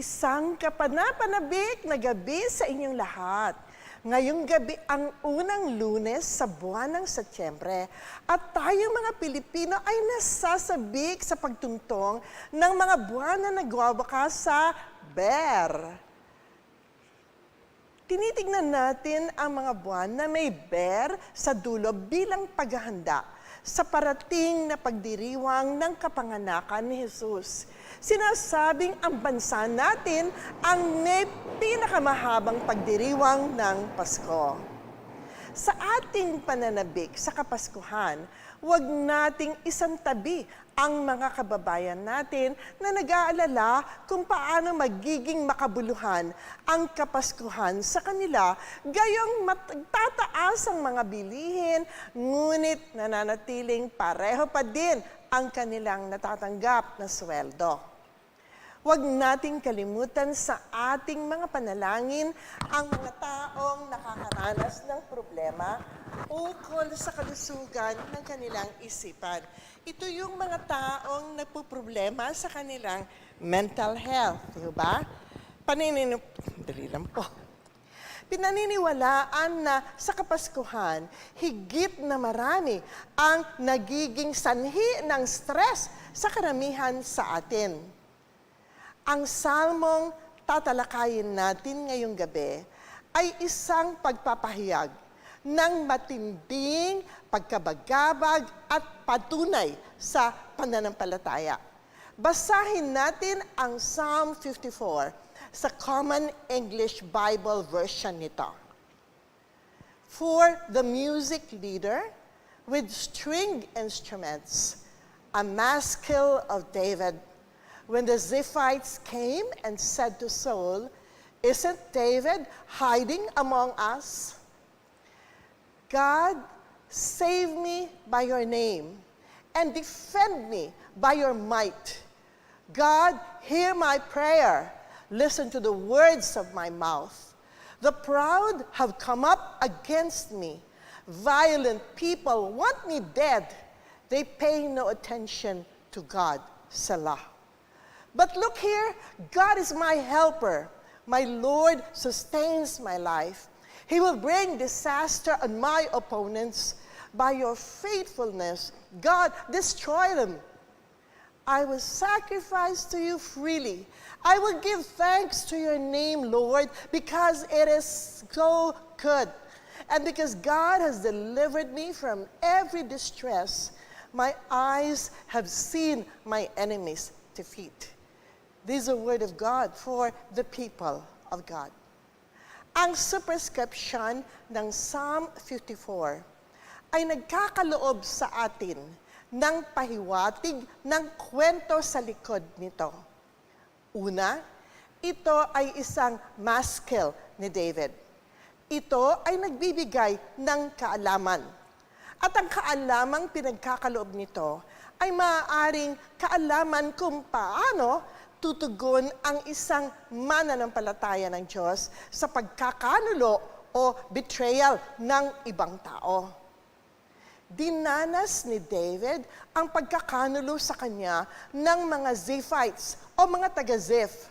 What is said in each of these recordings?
Isang kapanapanabik na gabi sa inyong lahat. Ngayong gabi ang unang Lunes sa buwan ng Setyembre at tayong mga Pilipino ay nasasabik sa pagtungtong ng mga buwan na nagwawakas sa Ber. Tinitingnan natin ang mga buwan na may Ber sa dulo bilang paghahanda sa parating na pagdiriwang ng kapanganakan ni Jesus. Sinasabing ang bansa natin ang may pinakamahabang pagdiriwang ng Pasko. Sa ating pananabik sa Kapaskuhan, huwag nating isantabi ang mga kababayan natin na nag-aalala kung paano magiging makabuluhan ang Kapaskuhan sa kanila, gayong magtataas ang mga bilihin, ngunit nananatiling pareho pa din ang kanilang natatanggap na sweldo. Huwag nating kalimutan sa ating mga panalangin ang mga taong nakakaranas ng problema ukol sa kalusugan ng kanilang isipan. Ito yung mga taong nagpuproblema sa kanilang mental health, di ba? Dali lang po. Pinaniniwalaan na sa Kapaskuhan, higit na marami ang nagiging sanhi ng stress sa karamihan sa atin. Ang salmong tatalakayin natin ngayong gabi ay isang pagpapahayag ng matinding pagkabagabag at patunay sa pananampalataya. Basahin natin ang Psalm 54 sa Common English Bible version nito. For the music leader with stringed instruments, a maskil of David. When the Ziphites came and said to Saul, "Isn't David hiding among us?" God, save me by your name and defend me by your might. God, hear my prayer. Listen to the words of my mouth. The proud have come up against me. Violent people want me dead. They pay no attention to God. Selah. But look here, God is my helper. My Lord sustains my life. He will bring disaster on my opponents. By your faithfulness, God, destroy them. I will sacrifice to you freely. I will give thanks to your name, Lord, because it is so good. And because God has delivered me from every distress, my eyes have seen my enemies' defeat. This is a word of God for the people of God. Ang superscription ng Psalm 54 ay nagkakaloob sa atin ng pahiwatig ng kwento sa likod nito. Una, ito ay isang maskil ni David. Ito ay nagbibigay ng kaalaman. At ang kaalamang pinagkakaloob nito ay maaaring kaalaman kung paano tutugon ang isang mananampalataya ng Diyos sa pagkakanulo o betrayal ng ibang tao. Dinanas ni David ang pagkakanulo sa kanya ng mga Ziphites o mga taga-Ziph.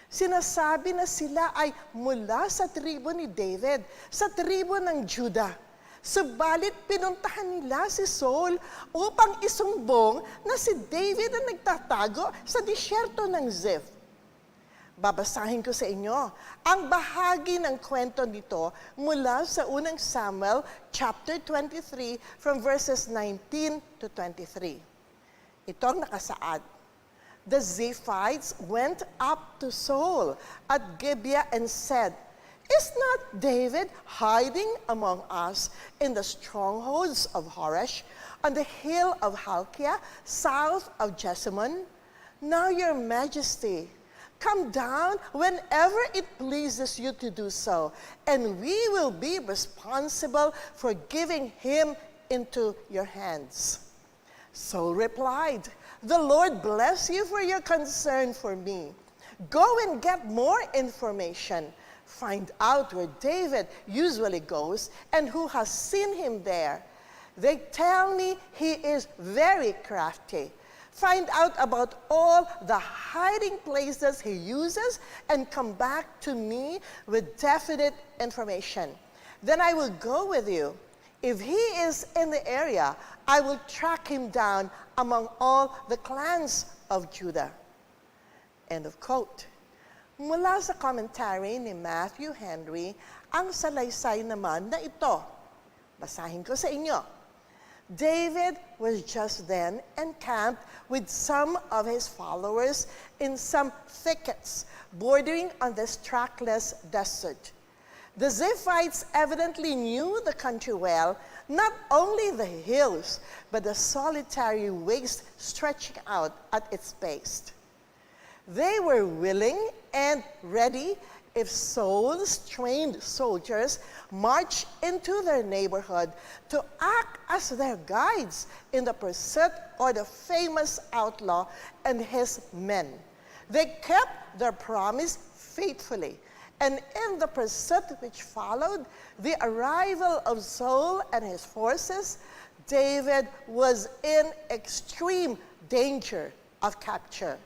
Sinasabi na sila ay mula sa tribo ni David, sa tribo ng Judah. Subalit pinuntahan nila si Saul upang isumbong na si David ang nagtatago sa disyerto ng Ziph. Babasahin ko sa inyo ang bahagi ng kwento nito mula sa unang Samuel chapter 23 from verses 19 to 23. Ito ang nakasaad. The Ziphites went up to Saul at Gibeah and said, "Is not David hiding among us in the strongholds of Horesh, on the hill of Halkiah, south of Jessamon? Now, your majesty, come down whenever it pleases you to do so, and we will be responsible for giving him into your hands." Saul replied, "The Lord bless you for your concern for me. Go and get more information. Find out where David usually goes and who has seen him there. They tell me he is very crafty. find out about all the hiding places he uses, and come back to me with definite information. Then I will go with you. If he is in the area, I will track him down among all the clans of Judah." End of quote. Mula sa commentary ni Matthew Henry, ang salaysay naman na ito. Basahin ko sa inyo. David was just then encamped with some of his followers in some thickets bordering on this trackless desert. The Ziphites evidently knew the country well, not only the hills, but the solitary waste stretching out at its base. They were willing and ready if Saul's trained soldiers marched into their neighborhood to act as their guides in the pursuit of the famous outlaw and his men. They kept their promise faithfully, and in the pursuit which followed the arrival of Saul and his forces, David was in extreme danger of capture.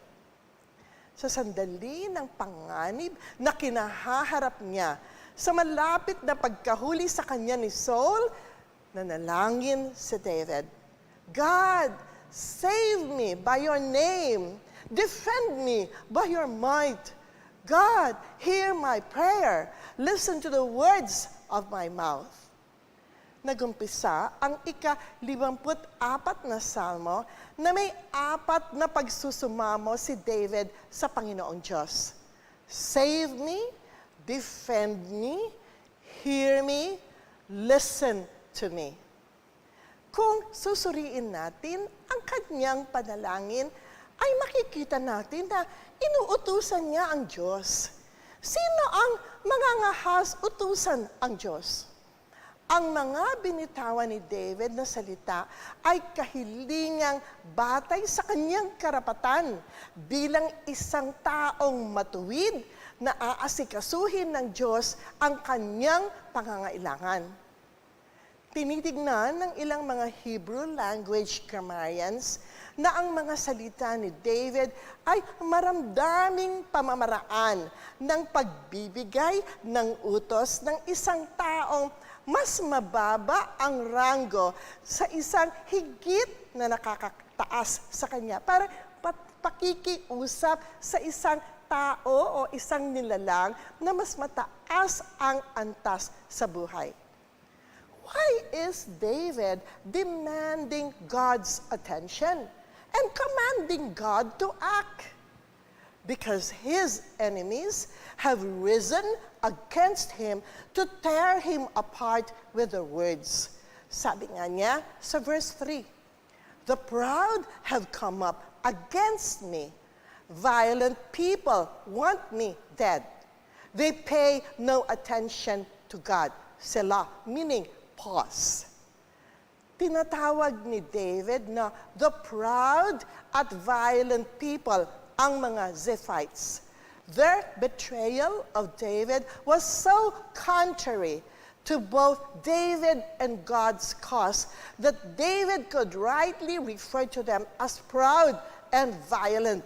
Sa sandali ng panganib na kinahaharap niya, sa malapit na pagkahuli sa kanya ni Saul, nanalangin si David, "God, save me by your name. Defend me by your might. God, hear my prayer. Listen to the words of my mouth." Nagumpisa ang ika-54 na Salmo na may 4 na pagsusumamo si David sa Panginoong Diyos. Save me, defend me, hear me, listen to me. Kung susuriin natin ang kanyang panalangin, ay makikita natin na inuutusan niya ang Diyos. Sino ang mangangahas utusan ang Diyos? Ang mga binitawan ni David na salita ay kahilingang batay sa kanyang karapatan bilang isang taong matuwid na aasikasuhin ng Diyos ang kanyang pangangailangan. Tinitignan ng ilang mga Hebrew language grammarians na ang mga salita ni David ay maramdaming pamamaraan ng pagbibigay ng utos ng isang taong mas mababa ang ranggo sa isang higit na nakakataas sa kanya para pakikiusap sa isang tao o isang nilalang na mas mataas ang antas sa buhay. Why is David demanding God's attention and commanding God to act? Because his enemies have risen against him to tear him apart with their words. Sabi nga niya sa verse 3, "The proud have come up against me. Violent people want me dead. They pay no attention to God." Selah, meaning pause. Tinatawag ni David na the proud at violent people ang mga Ziphites. Their betrayal of David was so contrary to both David and God's cause that David could rightly refer to them as proud and violent.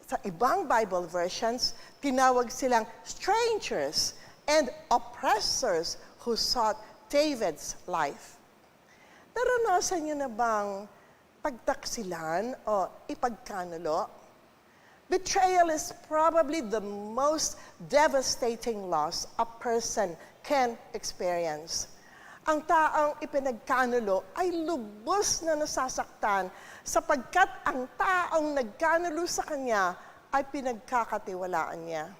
Sa ibang Bible versions, tinawag silang strangers and oppressors who sought David's life. Naranasan niyo na bang pagtaksilan o ipagkanulo? Betrayal is probably the most devastating loss a person can experience. Ang taong ipinagkanulo ay lubos na nasasaktan sapagkat ang taong nagkanulo sa kanya ay pinagkakatiwalaan niya.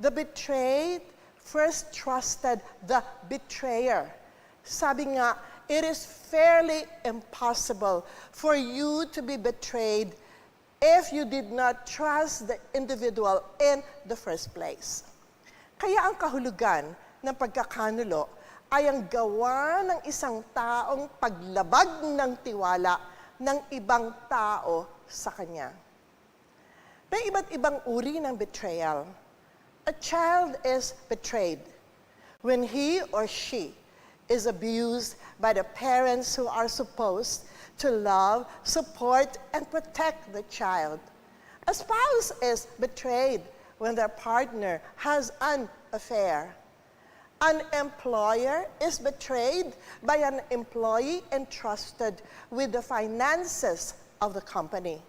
The betrayed first trusted the betrayer. Sabi nga, it is fairly impossible for you to be betrayed if you did not trust the individual in the first place. Kaya ang kahulugan ng pagkakanulo ay ang gawa ng isang taong paglabag ng tiwala ng ibang tao sa kanya. May iba't ibang uri ng betrayal. A child is betrayed when he or she is abused by the parents who are supposed to love, support, and protect the child. A spouse is betrayed when their partner has an affair. An employer is betrayed by an employee entrusted with the finances of the company.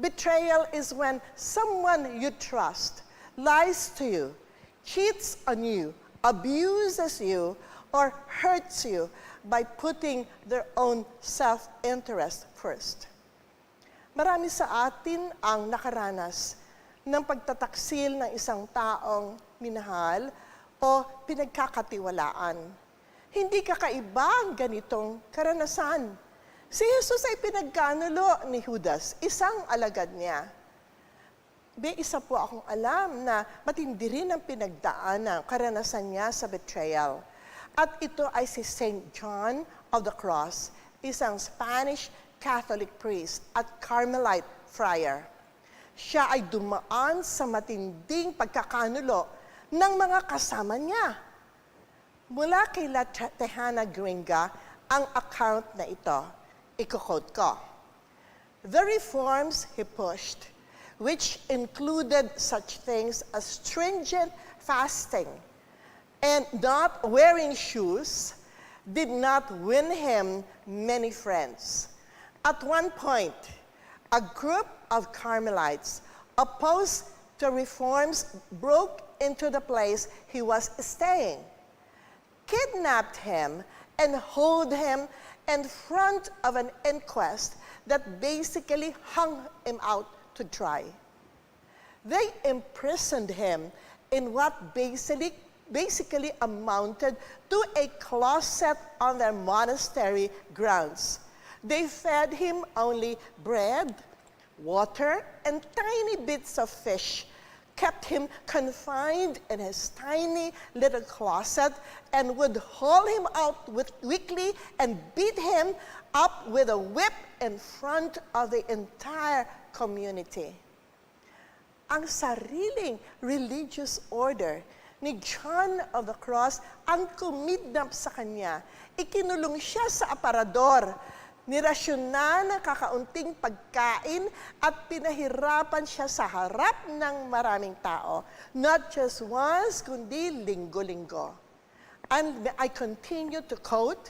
Betrayal is when someone you trust lies to you, cheats on you, abuses you, or hurts you by putting their own self-interest first. Marami sa atin ang nakaranas ng pagtataksil ng isang taong minahal o pinagkakatiwalaan. Hindi kakaiba ang ganitong karanasan. Si Jesus ay pinagkanulo ni Judas, isang alagad niya. May isa po akong alam na matindi rin ang pinagdaanan, karanasan niya sa betrayal. At ito ay si Saint John of the Cross, isang Spanish Catholic priest at Carmelite friar. Siya ay dumaan sa matinding pagkakanulo ng mga kasama niya. Mula kay La Tejana Gringa ang account na ito. Iko-quote ko. The reforms he pushed, which included such things as stringent fasting and not wearing shoes, did not win him many friends. At one point, a group of Carmelites opposed to reforms broke into the place he was staying, kidnapped him, and held him in front of an inquest that basically hung him out to dry. They imprisoned him in what basically amounted to a closet on their monastery grounds. They fed him only bread, water, and tiny bits of fish, kept him confined in his tiny little closet, and would haul him out weekly and beat him up with a whip in front of the entire community. Ang sariling religious order ni John of the Cross ang kumidnap sa kanya. Ikinulong siya sa aparador, nirasyonan ng kakaunting pagkain at pinahirapan siya sa harap ng maraming tao. Not just once, kundi linggo-linggo. And I continue to quote,